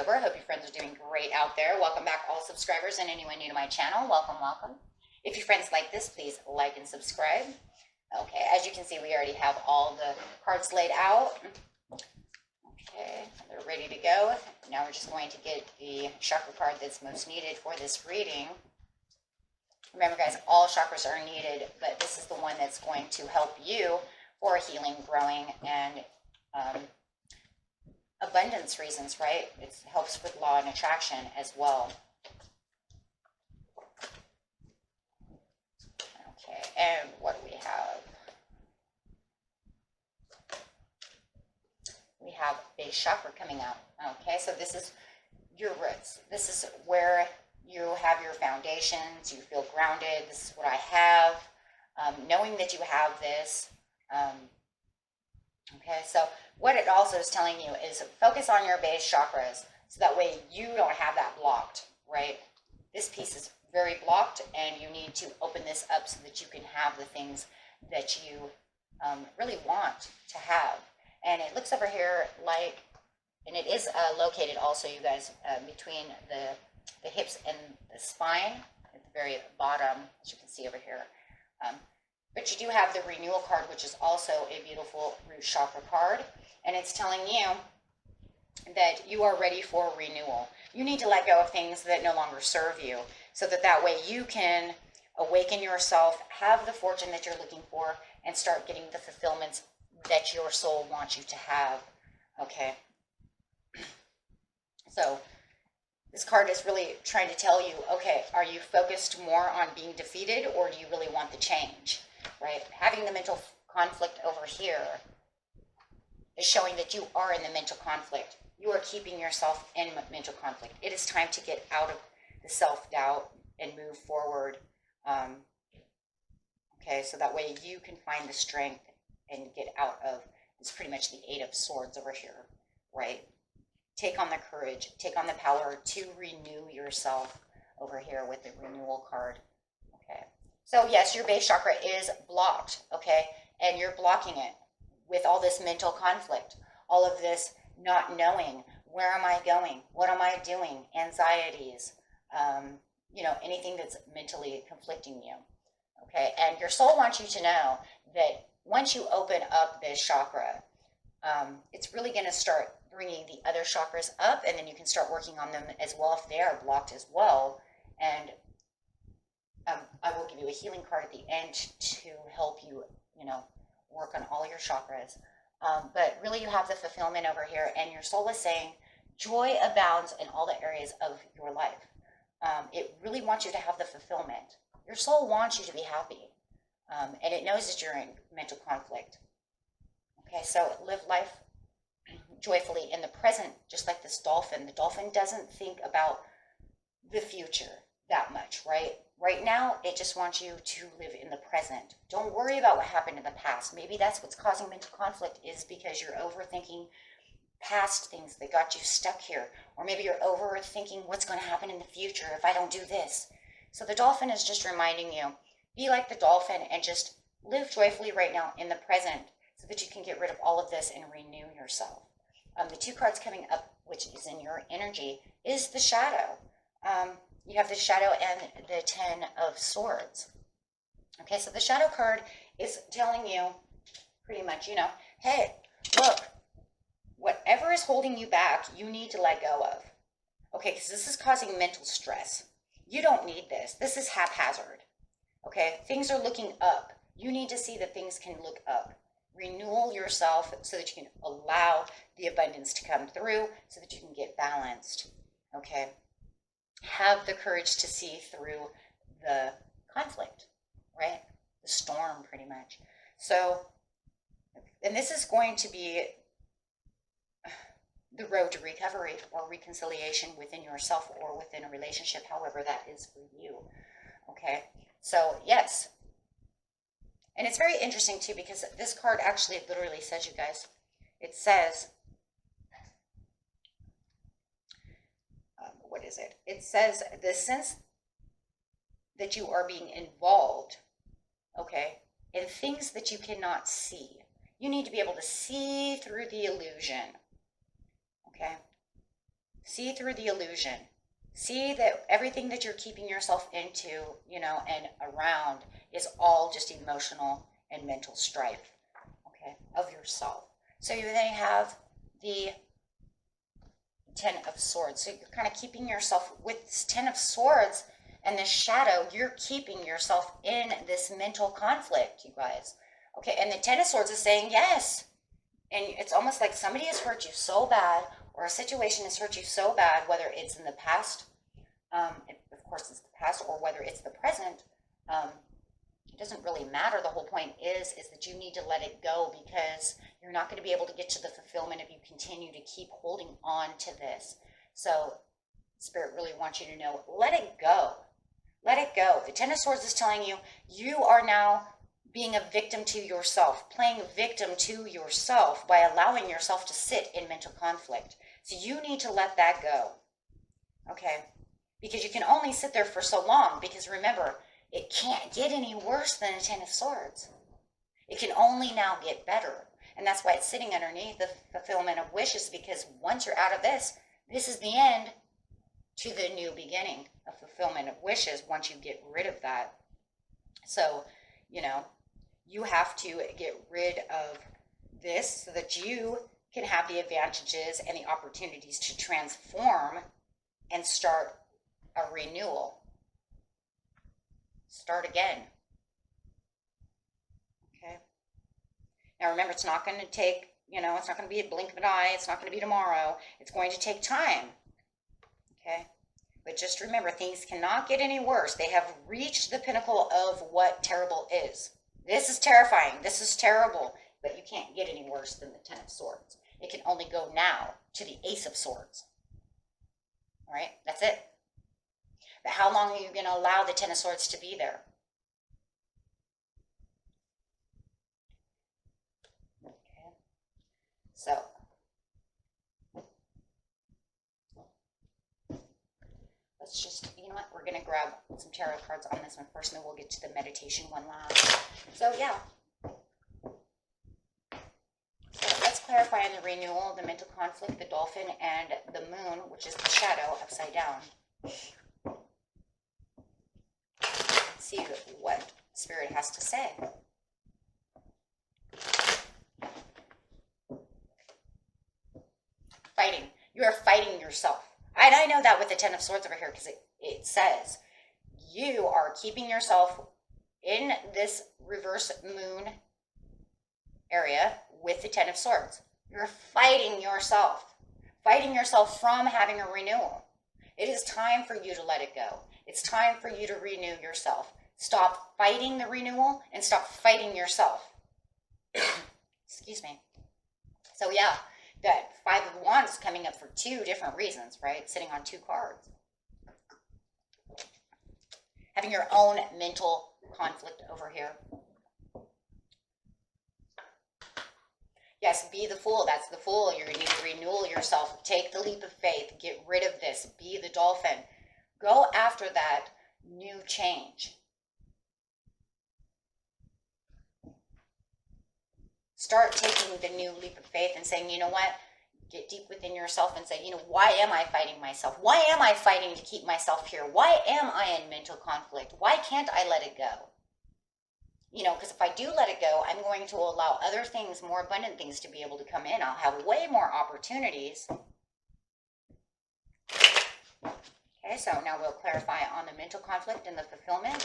October. I hope your friends are doing great out there. Welcome back, all subscribers and anyone new to my channel. Welcome, welcome. If your friends like this, please like and subscribe. Okay, as you can see, we already have all the cards laid out. Okay, they're ready to go. Now we're just going to get the chakra card that's most needed for this reading. Remember, guys, all chakras are needed, but this is the one that's going to help you for healing, growing, and abundance reasons, right? It helps with law and attraction as well. Okay, and what do we have? We have base chakra coming out. Okay, so this is your roots. This is where you have your foundations. You feel grounded. This is what I have. Knowing that you have this. Okay, so what it also is telling you is focus on your base chakras so that way you don't have that blocked, right? This piece is very blocked and you need to open this up so that you can have the things that you really want to have. And it looks over here like, and it is located also, you guys, between the hips and the spine at the very bottom, as you can see over here. But you do have the renewal card, which is also a beautiful root chakra card. And it's telling you that you are ready for renewal. You need to let go of things that no longer serve you so that way you can awaken yourself, have the fortune that you're looking for, and start getting the fulfillments that your soul wants you to have. Okay. So this card is really trying to tell you, okay, are you focused more on being defeated or do you really want the change? Right? Having the mental conflict over here is showing that you are in the mental conflict. You are keeping yourself in mental conflict. It is time to get out of the self-doubt and move forward. Okay, so that way you can find the strength and get out of, it's pretty much the Eight of Swords over here, right? Take on the courage, take on the power to renew yourself over here with the renewal card. Okay. So yes, your base chakra is blocked, okay? And you're blocking it with all this mental conflict, all of this not knowing, where am I going? What am I doing? Anxieties, anything that's mentally conflicting you, okay? And your soul wants you to know that once you open up this chakra, it's really going to start bringing the other chakras up, and then you can start working on them as well if they are blocked as well. And I will give you a healing card at the end to help you, work on all your chakras. But really you have the fulfillment over here, and your soul is saying joy abounds in all the areas of your life. It really wants you to have the fulfillment. Your soul wants you to be happy, and it knows that you're in mental conflict. Okay, so live life joyfully in the present, just like this dolphin. The dolphin doesn't think about the future that much, right? Right now, it just wants you to live in the present. Don't worry about what happened in the past. Maybe that's what's causing mental conflict, is because you're overthinking past things that got you stuck here. Or maybe you're overthinking what's going to happen in the future if I don't do this. So the dolphin is just reminding you, be like the dolphin and just live joyfully right now in the present so that you can get rid of all of this and renew yourself. The two cards coming up, which is in your energy, is the shadow. You have the shadow and the Ten of Swords. Okay, so the shadow card is telling you pretty much, hey, look, whatever is holding you back, you need to let go of. Okay, because this is causing mental stress. You don't need this. This is haphazard. Okay, things are looking up. You need to see that things can look up. Renewal yourself so that you can allow the abundance to come through so that you can get balanced. Okay. Have the courage to see through the conflict, right? The storm, pretty much. So, and this is going to be the road to recovery or reconciliation within yourself or within a relationship, however that is for you. Okay. So, yes. And it's very interesting too, because this card actually literally says, you guys, it says, what is it? It says the sense that you are being involved, okay, in things that you cannot see. You need to be able to see through the illusion, okay? See through the illusion. See that everything that you're keeping yourself into, you know, and around is all just emotional and mental strife, okay, of yourself. So you then have the Ten of Swords. So you're kind of keeping yourself with this Ten of Swords and this shadow. You're keeping yourself in this mental conflict, you guys. Okay, and the Ten of Swords is saying yes. And it's almost like somebody has hurt you so bad, or a situation has hurt you so bad, whether it's in the past, of course it's the past, or whether it's the present. It doesn't really matter. The whole point is that you need to let it go, because you're not going to be able to get to the fulfillment if you continue to keep holding on to this. So Spirit really wants you to know, let it go. Let it go. The Ten of Swords is telling you, you are now being a victim to yourself, playing victim to yourself by allowing yourself to sit in mental conflict. So you need to let that go. Okay? Because you can only sit there for so long, because remember, it can't get any worse than a Ten of Swords. It can only now get better. And that's why it's sitting underneath the fulfillment of wishes, because once you're out of this, this is the end to the new beginning of fulfillment of wishes once you get rid of that. So, you know, you have to get rid of this so that you can have the advantages and the opportunities to transform and start a renewal. Start again. Okay. Now remember, it's not going to take, you know, it's not going to be a blink of an eye. It's not going to be tomorrow. It's going to take time. Okay. But just remember, things cannot get any worse. They have reached the pinnacle of what terrible is. This is terrifying. This is terrible. But you can't get any worse than the Ten of Swords. It can only go now to the Ace of Swords. All right? That's it. But how long are you going to allow the Ten of Swords to be there? Okay. So, let's just, you know what, we're going to grab some tarot cards on this one first, and then we'll get to the meditation one last. So, yeah. So let's clarify on the renewal, the mental conflict, the dolphin, and the moon, which is the shadow upside down. Let's see what Spirit has to say. Fighting. You are fighting yourself. And I know that with the Ten of Swords over here, because it says you are keeping yourself in this reverse moon area with the Ten of Swords. You're fighting yourself from having a renewal. It is time for you to let it go. It's time for you to renew yourself. Stop fighting the renewal and stop fighting yourself. Excuse me. So yeah, that Five of Wands is coming up for two different reasons, right? Sitting on two cards. Having your own mental conflict over here. Yes, be the Fool. That's the Fool. You need to renewal yourself. Take the leap of faith. Get rid of this. Be the Dolphin. Go after that new change. Start taking the new leap of faith and saying, you know what? Get deep within yourself and say, you know, why am I fighting myself? Why am I fighting to keep myself here? Why am I in mental conflict? Why can't I let it go? You know, because if I do let it go, I'm going to allow other things, more abundant things to be able to come in. I'll have way more opportunities. Okay, so now we'll clarify on the mental conflict and the fulfillment.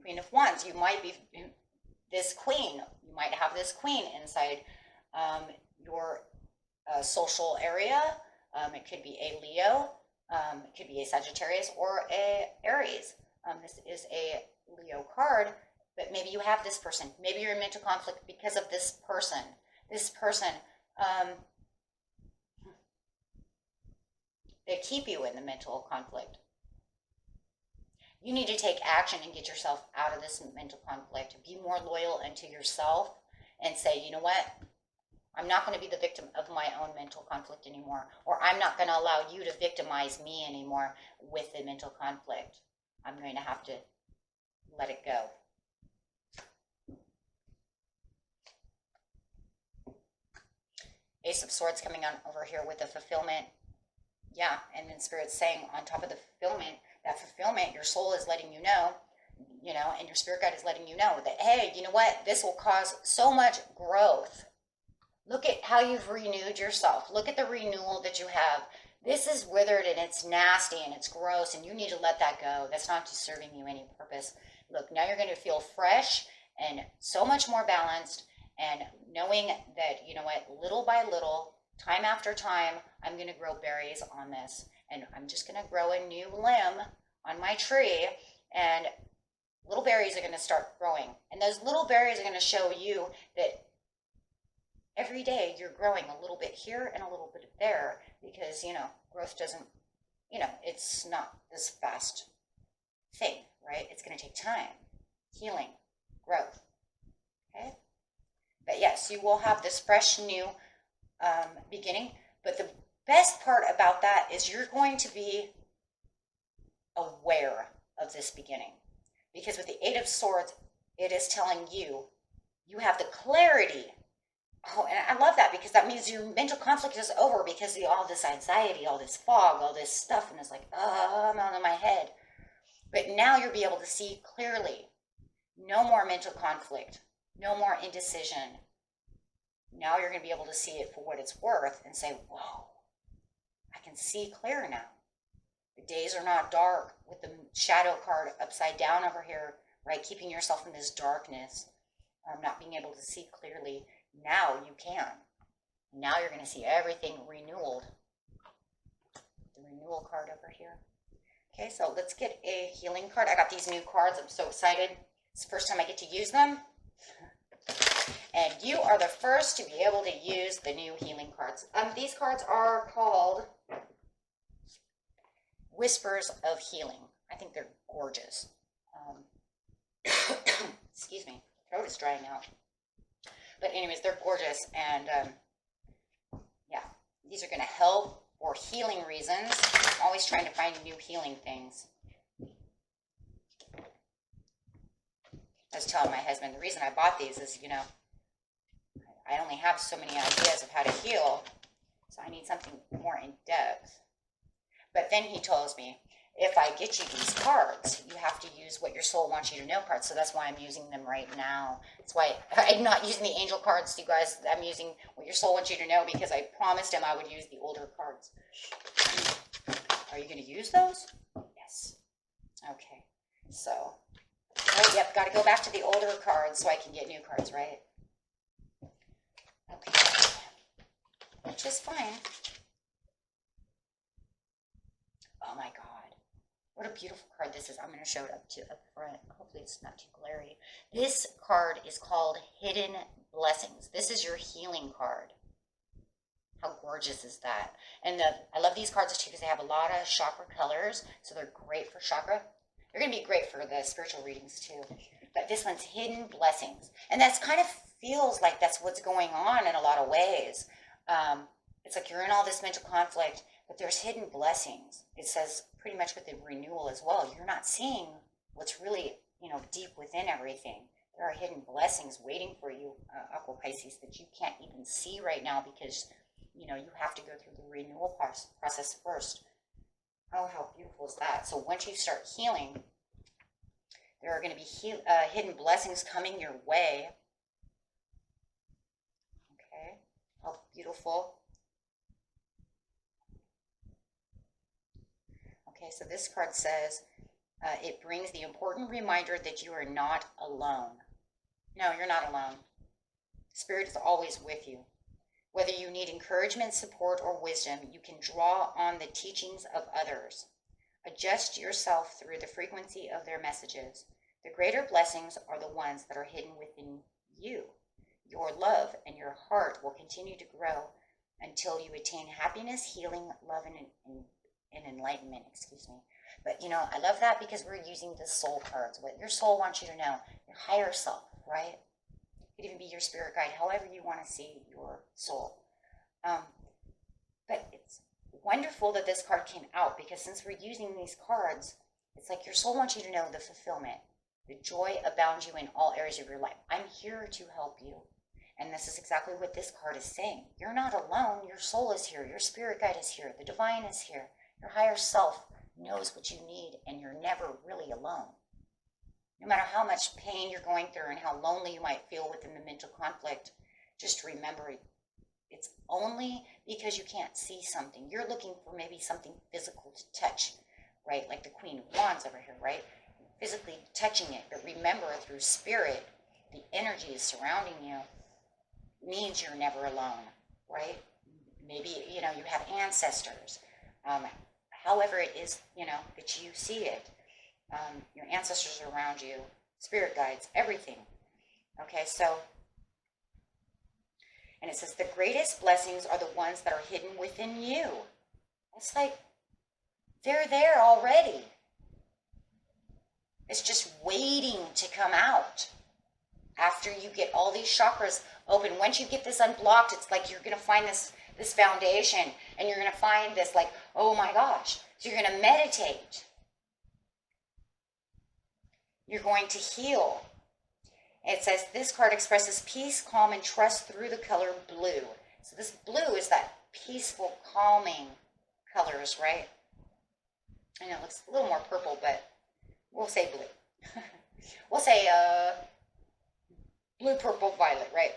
Queen of Wands, you might be this queen. You might have this queen inside your social area. It could be a Leo. It could be a Sagittarius or a Aries. This is a Leo card, but maybe you have this person. Maybe you're in mental conflict because of this person. This person, they keep you in the mental conflict. You need to take action and get yourself out of this mental conflict. Be more loyal unto yourself and say, you know what? I'm not going to be the victim of my own mental conflict anymore, or I'm not going to allow you to victimize me anymore with the mental conflict. I'm going to have to let it go. Ace of Swords coming on over here with the fulfillment. Yeah, and then Spirit's saying on top of the fulfillment, that fulfillment, your soul is letting you know, and your spirit guide is letting you know that, hey, you know what? This will cause so much growth. Look at how you've renewed yourself. Look at the renewal that you have. This is withered and it's nasty and it's gross, and you need to let that go. That's not just serving you any purpose. Look, now you're going to feel fresh and so much more balanced, and knowing that, you know what, little by little, time after time, I'm going to grow berries on this, and I'm just going to grow a new limb on my tree, and little berries are going to start growing. And those little berries are going to show you that every day you're growing a little bit here and a little bit there, because, growth doesn't, it's not this fast thing, right? It's going to take time, healing, growth, okay? But yes, you will have this fresh new beginning. But the best part about that is you're going to be aware of this beginning. Because with the Eight of Swords, it is telling you, you have the clarity. Oh, and I love that, because that means your mental conflict is over, because of all this anxiety, all this fog, all this stuff, and it's like, I'm out of my head. But now you'll be able to see clearly. No more mental conflict. No more indecision. Now you're going to be able to see it for what it's worth and say, whoa, I can see clear now. The days are not dark with the shadow card upside down over here, right? Keeping yourself in this darkness, not being able to see clearly. Now you can. Now you're going to see everything renewed. The renewal card over here. Okay, so let's get a healing card. I got these new cards. I'm so excited. It's the first time I get to use them. And you are the first to be able to use the new healing cards. These cards are called Whispers of Healing. I think they're gorgeous. Excuse me, throat is drying out. But anyways, they're gorgeous, and yeah, these are going to help for healing reasons. I'm always trying to find new healing things. I was telling my husband, the reason I bought these is, I only have so many ideas of how to heal, so I need something more in depth. But then he tells me, if I get you these cards, you have to use what your soul wants you to know cards. So that's why I'm using them right now. That's why I'm not using the angel cards, you guys. I'm using what your soul wants you to know, because I promised him I would use the older cards. Are you going to use those? Yes. Okay. So, right, yep, got to go back to the older cards so I can get new cards, right? Okay. Which is fine. Oh my God. What a beautiful card this is. I'm going to show it up front. Hopefully it's not too glary. This card is called Hidden Blessings. This is your healing card. How gorgeous is that? And I love these cards too, because they have a lot of chakra colors, so they're great for chakra. They're going to be great for the spiritual readings too. But this one's Hidden Blessings. And that's kind of feels like that's what's going on in a lot of ways. It's like you're in all this mental conflict, but there's hidden blessings. It says pretty much with the renewal as well. You're not seeing what's really, deep within everything. There are hidden blessings waiting for you, Aqua Pisces, that you can't even see right now, because, you have to go through the renewal process first. Oh, how beautiful is that? So once you start healing, there are going to be hidden blessings coming your way. Okay, how beautiful. Okay, so this card says, it brings the important reminder that you are not alone. No, you're not alone. Spirit is always with you. Whether you need encouragement, support, or wisdom, you can draw on the teachings of others. Adjust yourself through the frequency of their messages. The greater blessings are the ones that are hidden within you. Your love and your heart will continue to grow until you attain happiness, healing, love, and enlightenment, excuse me. But, I love that, because we're using the soul cards. What your soul wants you to know, your higher self, right? It could even be your spirit guide, however you want to see your soul. But it's wonderful that this card came out, because since we're using these cards, it's like your soul wants you to know the fulfillment. The joy abounds you in all areas of your life. I'm here to help you. And this is exactly what this card is saying. You're not alone. Your soul is here. Your spirit guide is here. The divine is here. Your higher self knows what you need, and you're never really alone. No matter how much pain you're going through and how lonely you might feel within the mental conflict, just remember it's only because you can't see something. You're looking for maybe something physical to touch, right? Like the Queen of Wands over here, right? Physically touching it. But remember, through spirit, the energy is surrounding you means you're never alone, right? Maybe, you have ancestors. However it is, that you see it. Your ancestors are around you, spirit guides, everything. Okay, so, and it says, the greatest blessings are the ones that are hidden within you. It's like, they're there already. It's just waiting to come out. After you get all these chakras open, once you get this unblocked, it's like you're going to find this foundation, and you're going to find this, like, oh my gosh. So you're going to meditate. You're going to heal. It says this card expresses peace, calm, and trust through the color blue. So this blue is that peaceful, calming colors, right? I know it looks a little more purple, but we'll say blue. We'll say blue, purple, violet, right?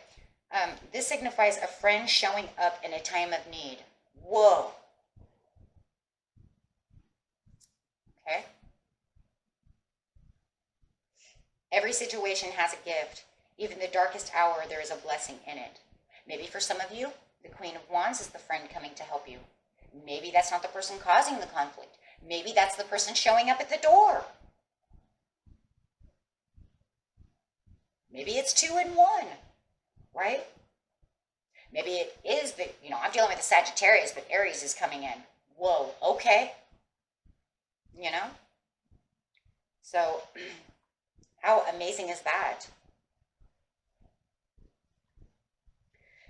This signifies a friend showing up in a time of need. Whoa. Okay? Every situation has a gift. Even the darkest hour, there is a blessing in it. Maybe for some of you, the Queen of Wands is the friend coming to help you. Maybe that's not the person causing the conflict. Maybe that's the person showing up at the door. Maybe it's 2 in 1, right? Maybe it is the, I'm dealing with the Sagittarius, but Aries is coming in. Whoa, okay. So, how amazing is that?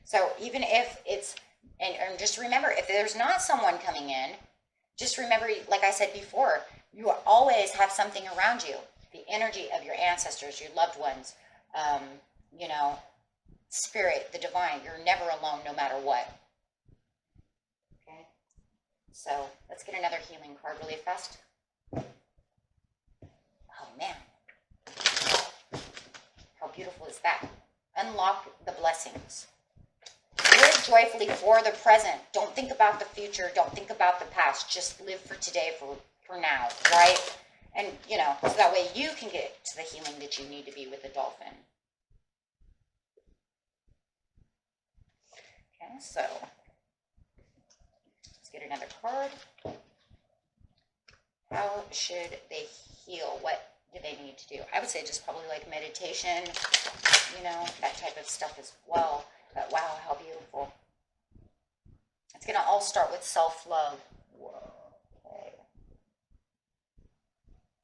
So even if it's, and just remember, if there's not someone coming in, just remember, like I said before, you always have something around you. The energy of your ancestors, your loved ones, spirit, the divine. You're never alone no matter what. Okay? So let's get another healing card really fast. Oh, man. How beautiful is that? Unlock the blessings. Live joyfully for the present. Don't think about the future. Don't think about the past. Just live for today, for now, right? And, so that way you can get to the healing that you need to be with the dolphin. Okay, so let's get another card. How should they heal? What do they need to do? I would say just probably like meditation, that type of stuff as well. But wow, how beautiful. It's going to all start with self-love. Whoa. Okay.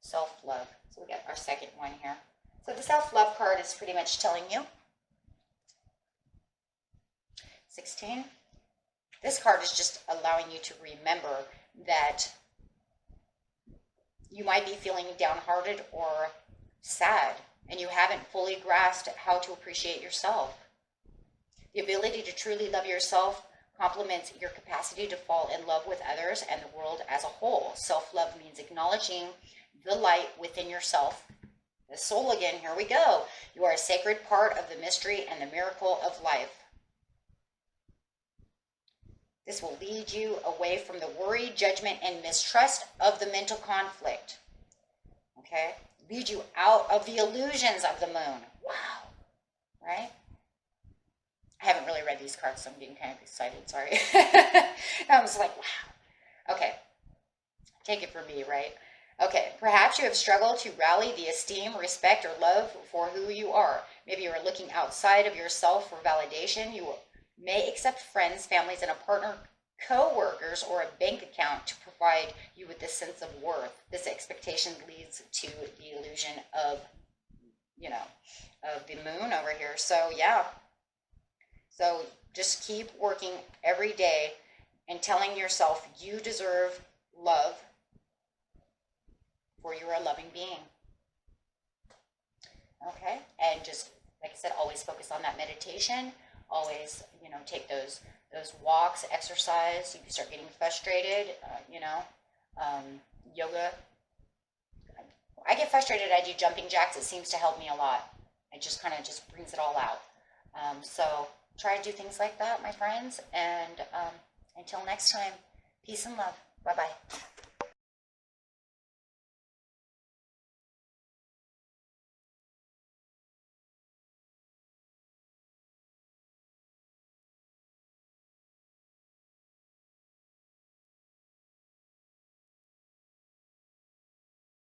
Self-love. So we got our second one here. So the self-love card is pretty much telling you. 16. This card is just allowing you to remember that you might be feeling downhearted or sad, and you haven't fully grasped how to appreciate yourself. The ability to truly love yourself complements your capacity to fall in love with others and the world as a whole. Self-love means acknowledging the light within yourself. The soul again, here we go. You are a sacred part of the mystery and the miracle of life. This will lead you away from the worry, judgment, and mistrust of the mental conflict. Okay? Lead you out of the illusions of the moon. Wow. Right? I haven't really read these cards, so I'm getting kind of excited. Sorry. I was like, wow. Okay. Take it from me, right? Okay. Perhaps you have struggled to rally the esteem, respect, or love for who you are. Maybe you are looking outside of yourself for validation. You may accept friends, families, and a partner, co-workers, or a bank account to provide you with this sense of worth. This expectation leads to the illusion of, of the moon over here. So, yeah. So just keep working every day and telling yourself you deserve love, for you're a loving being. Okay? And just like I said, always focus on that meditation. Always, you know, take those walks, exercise. You can start getting frustrated, yoga. I get frustrated. I do jumping jacks. It seems to help me a lot. It just kind of just brings it all out. So try to do things like that, my friends. And until next time, peace and love. Bye-bye.